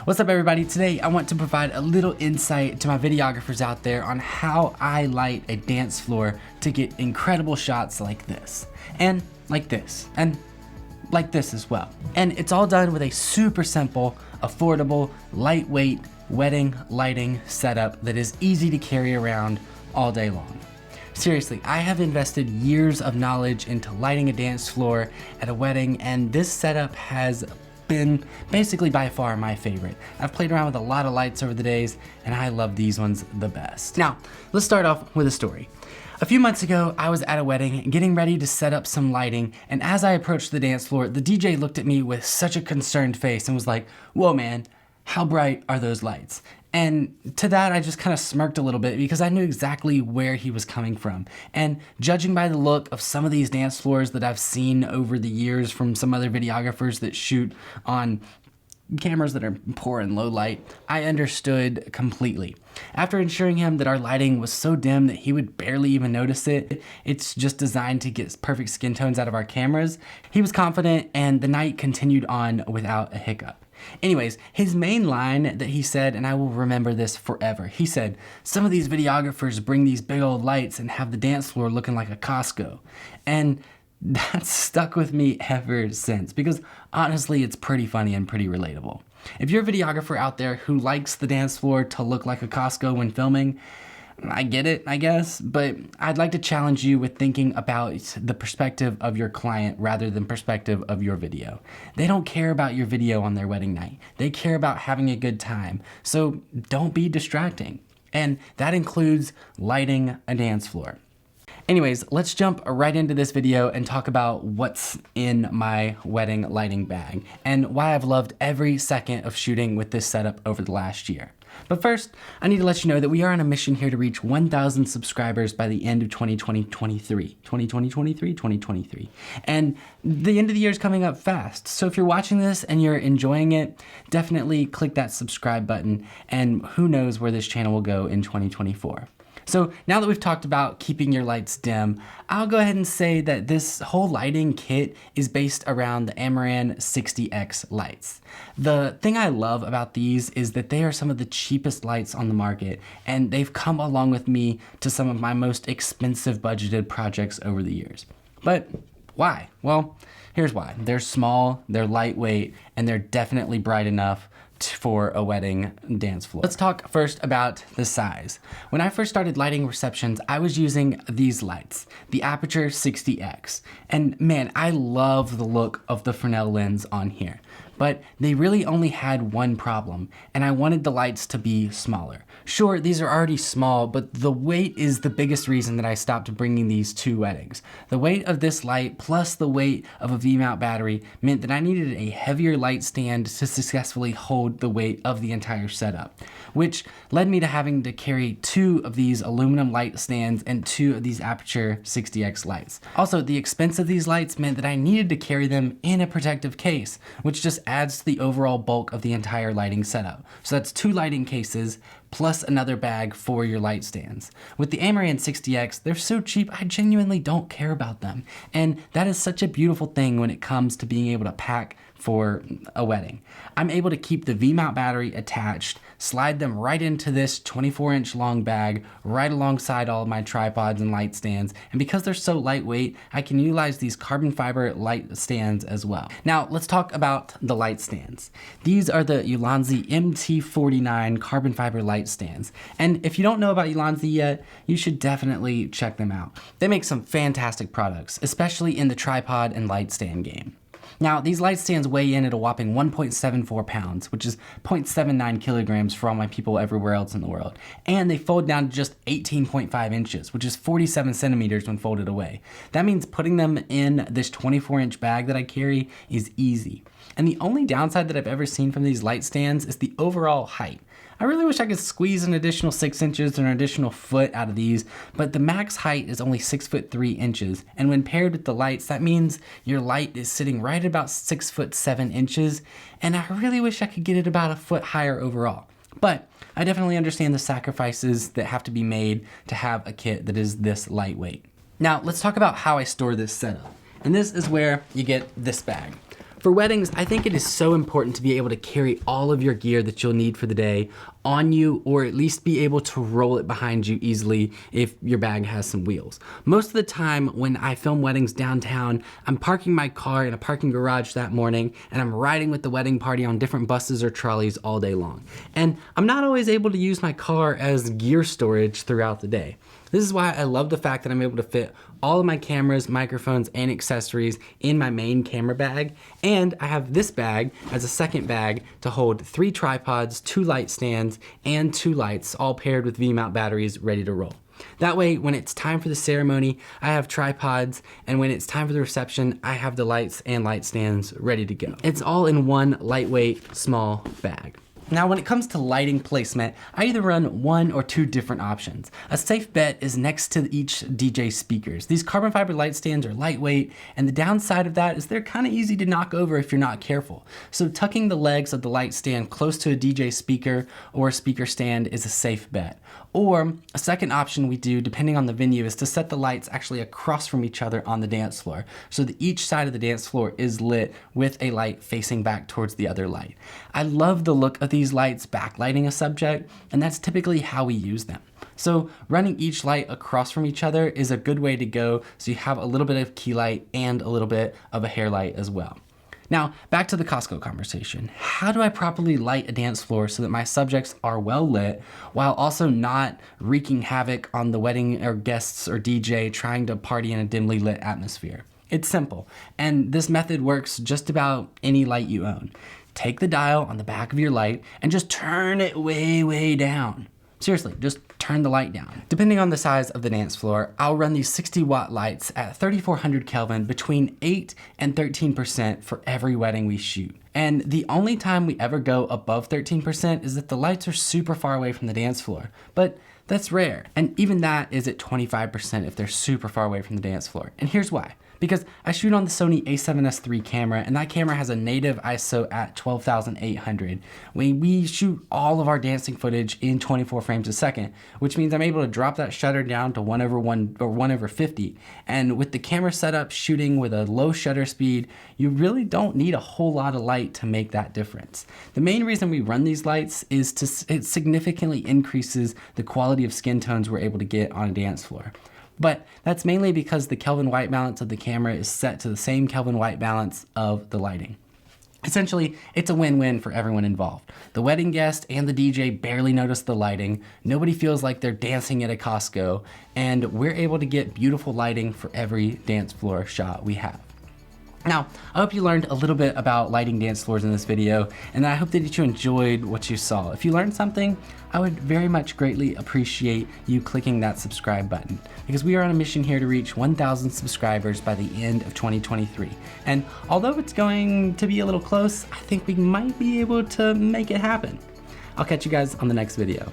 What's up everybody? Today I want to provide a little insight to my videographers out there on how I light a dance floor to get incredible shots like this, and like this, and like this as well. And it's all done with a super simple, affordable, lightweight wedding lighting setup that is easy to carry around all day long. Seriously, I have invested years of knowledge into lighting a dance floor at a wedding, and this setup has been basically by far my favorite. I've played around with a lot of lights over the days, and I love these ones the best. Now, let's start off with a story. A few months ago, I was at a wedding getting ready to set up some lighting, and as I approached the dance floor, the DJ looked at me with such a concerned face and was like, "Whoa man, how bright are those lights?" And to that, I just kind of smirked a little bit because I knew exactly where he was coming from. And judging by the look of some of these dance floors that I've seen over the years from some other videographers that shoot on cameras that are poor and low light, I understood completely. After assuring him that our lighting was so dim that he would barely even notice it, it's just designed to get perfect skin tones out of our cameras, he was confident and the night continued on without a hiccup. Anyways, his main line that he said, and I will remember this forever, he said, "Some of these videographers bring these big old lights and have the dance floor looking like a Costco." And that's stuck with me ever since because honestly, it's pretty funny and pretty relatable. If you're a videographer out there who likes the dance floor to look like a Costco when filming, I get it, I guess, but I'd like to challenge you with thinking about the perspective of your client rather than perspective of your video. They don't care about your video on their wedding night. They care about having a good time. So don't be distracting. And that includes lighting a dance floor. Anyways, let's jump right into this video and talk about what's in my wedding lighting bag and why I've loved every second of shooting with this setup over the last year. But first, I need to let you know that we are on a mission here to reach 1,000 subscribers by the end of 2023. And the end of the year is coming up fast. So if you're watching this and you're enjoying it, definitely click that subscribe button, and who knows where this channel will go in 2024. So now that we've talked about keeping your lights dim, I'll go ahead and say that this whole lighting kit is based around the Amaran 60X lights. The thing I love about these is that they are some of the cheapest lights on the market, and they've come along with me to some of my most expensive budgeted projects over the years. But why? Well, here's why. They're small, they're lightweight, and they're definitely bright enough for a wedding dance floor. Let's talk first about the size. When I first started lighting receptions, I was using these lights, the Aperture 60X. And man, I love the look of the Fresnel lens on here. But they really only had one problem, and I wanted the lights to be smaller. Sure, these are already small, but the weight is the biggest reason that I stopped bringing these to weddings. The weight of this light plus the weight of a V-mount battery meant that I needed a heavier light stand to successfully hold the weight of the entire setup, which led me to having to carry 2 of these aluminum light stands and 2 of these Aperture 60X lights. Also, the expense of these lights meant that I needed to carry them in a protective case, which just adds to the overall bulk of the entire lighting setup. So that's 2 lighting cases plus another bag for your light stands. With the Amaran 60X, they're so cheap, I genuinely don't care about them. And that is such a beautiful thing when it comes to being able to pack for a wedding. I'm able to keep the V-mount battery attached, slide them right into this 24-inch long bag right alongside all of my tripods and light stands, and because they're so lightweight, I can utilize these carbon fiber light stands as well. Now, let's talk about the light stands. These are the Ulanzi MT49 carbon fiber light stands, and if you don't know about Ulanzi yet, you should definitely check them out. They make some fantastic products, especially in the tripod and light stand game. Now, these light stands weigh in at a whopping 1.74 pounds, which is 0.79 kilograms for all my people everywhere else in the world. And they fold down to just 18.5 inches, which is 47 centimeters when folded away. That means putting them in this 24-inch bag that I carry is easy. And the only downside that I've ever seen from these light stands is the overall height. I really wish I could squeeze an additional 6 inches or an additional foot out of these, but the max height is only 6'3", and when paired with the lights, that means your light is sitting right about 6'7", and I really wish I could get it about a foot higher overall. But I definitely understand the sacrifices that have to be made to have a kit that is this lightweight. Now, let's talk about how I store this setup. And this is where you get this bag. For weddings, I think it is so important to be able to carry all of your gear that you'll need for the day on you, or at least be able to roll it behind you easily if your bag has some wheels. Most of the time when I film weddings downtown, I'm parking my car in a parking garage that morning and I'm riding with the wedding party on different buses or trolleys all day long. And I'm not always able to use my car as gear storage throughout the day. This is why I love the fact that I'm able to fit all of my cameras, microphones, and accessories in my main camera bag. And I have this bag as a second bag to hold 3 tripods, 2 light stands, and 2 lights, all paired with V-mount batteries ready to roll. That way, when it's time for the ceremony, I have tripods, and when it's time for the reception, I have the lights and light stands ready to go. It's all in one lightweight, small bag. Now, when it comes to lighting placement, I either run 1 or 2 different options. A safe bet is next to each DJ speakers. These carbon fiber light stands are lightweight, and the downside of that is they're kind of easy to knock over if you're not careful. So tucking the legs of the light stand close to a DJ speaker or a speaker stand is a safe bet. Or a second option we do, depending on the venue, is to set the lights actually across from each other on the dance floor, so that each side of the dance floor is lit with a light facing back towards the other light. I love the look of these lights backlighting a subject, and that's typically how we use them. So running each light across from each other is a good way to go, so you have a little bit of key light and a little bit of a hair light as well. Now, back to the Costco conversation. How do I properly light a dance floor so that my subjects are well lit while also not wreaking havoc on the wedding or guests or DJ trying to party in a dimly lit atmosphere? It's simple, and this method works just about any light you own. Take the dial on the back of your light and just turn it way, way down. Seriously, just turn the light down. Depending on the size of the dance floor, I'll run these 60-watt lights at 3400 Kelvin between 8 and 13% for every wedding we shoot. And the only time we ever go above 13% is if the lights are super far away from the dance floor. But that's rare. And even that is at 25% if they're super far away from the dance floor. And here's why. Because I shoot on the Sony a7S III camera, and that camera has a native ISO at 12,800. We shoot all of our dancing footage in 24 frames a second, which means I'm able to drop that shutter down to 1/1 or 1/50. And with the camera setup shooting with a low shutter speed, you really don't need a whole lot of light to make that difference. The main reason we run these lights is it significantly increases the quality of skin tones we're able to get on a dance floor. But that's mainly because the Kelvin white balance of the camera is set to the same Kelvin white balance of the lighting. Essentially, it's a win-win for everyone involved. The wedding guest and the DJ barely notice the lighting, nobody feels like they're dancing at a Costco, and we're able to get beautiful lighting for every dance floor shot we have. Now, I hope you learned a little bit about lighting dance floors in this video, and I hope that you enjoyed what you saw. If you learned something, I would very much greatly appreciate you clicking that subscribe button, because we are on a mission here to reach 1,000 subscribers by the end of 2023. And although it's going to be a little close, I think we might be able to make it happen. I'll catch you guys on the next video.